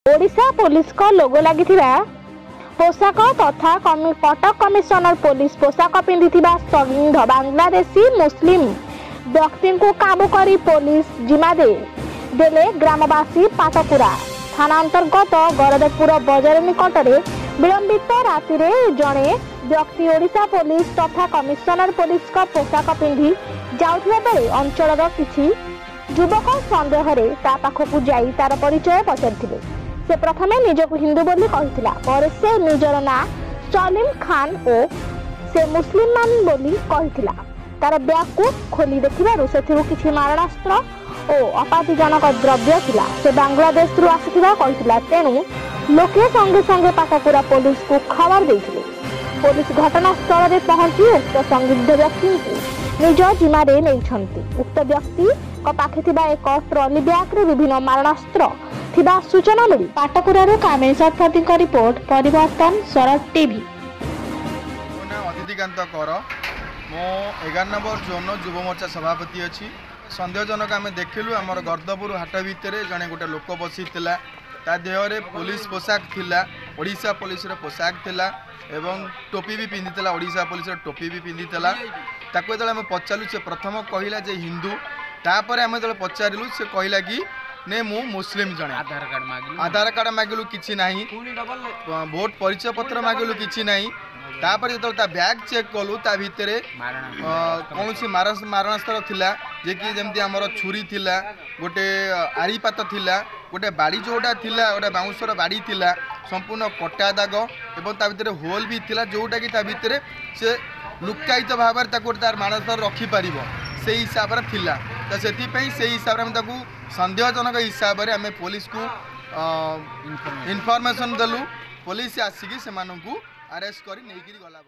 Odisha police को लोगो लगी पोशाक तथा कटक कमिशनर पुलिस पोशाक पिंधि संदिग्ध बांग्लादेशी मुस्लिम व्यक्ति को काबू कर पुलिस जिम्मा देले ग्रामवासी पाटकुरा थाना अंतर्गत गरदेवपुर बजार निकट में विलंबित राति जड़े व्यक्ति ओडिशा पुलिस तथा कमिशनर पुलिस का पोशाक पिंधि जाउथिबा बेले अंचल किछि युवक संदेह ता पाखकु जाई तार परिचय पचारिथिले। से प्रथमे निजक हिंदू बोली कहिथिला पर से निजर ना सलीम खान और से मुस्लिम मान बोली कहिथिला। तार बैग को खोली देखिबारु सेथिरु किछि मारणास्त्र और अपराधजनक द्रव्य थिला। से बांग्लादेश रु आसिथिबा कहिथिला। तेणु लोके संगे संगे पाटकुरा पुलिस को खबर देथिले। पुलिस घटनास्थल में पहुंची उक्त संदिग्ध व्यक्ति को निज जिम्मे नहीं। उक्त व्यक्ति पाखे एक ट्रॉली बैग रे विभिन्न मारणास्त्र थिबा सूचना मिली। पाटकुरारू कामेश्वर प्रति रिपोर्ट परिवर्तन शरद टीवी। अतिथिकांत कर मो 11 नंबर जोन युव मोर्चा सभापति अच्छी सन्देहजनक आम देखिलु आमर गर्दपुर हाट भितर जड़े गोटे लोक बसी ता देहरे पुलिस पोशाक थिला ओडिशा पुलिस पोशाक थिला एवं टोपी भी पिंधिला ओडिशा पुलिस टोपी भी पिंधिला। ताको जो आम पचारू से प्रथम कहला जे हिंदू तापर आम जो पचारू से कहला कि ने मु मुस्लिम जने आधार कार्ड मागिलु किछि नाही वोट परिचय पत्र मागिलु किछि नाही। तापर जो बैग चेक कलु ता भितर कौन सी मारणास्त्र थिला जे कि जेमती हमर छुरी थिला गोटे आरीपात थिला गोटे बाड़ी जोटा थिला गोटे बाउंसर बाड़ी थिला संपूर्ण कटा दाग एवं ता भितर होल भी थिला जोटा कि ता भितर से लुकायित भाव तार मारणास्त्र रखि पारिबो से हिसाब रे थिला। तो से हिसाब रे हम ताकू संदेहजनक हिसाब रे आमे पुलिस को इनफॉरमेशन देलु। पुलिस आसिकी से मानकू अरेस्ट करी नहीं गला।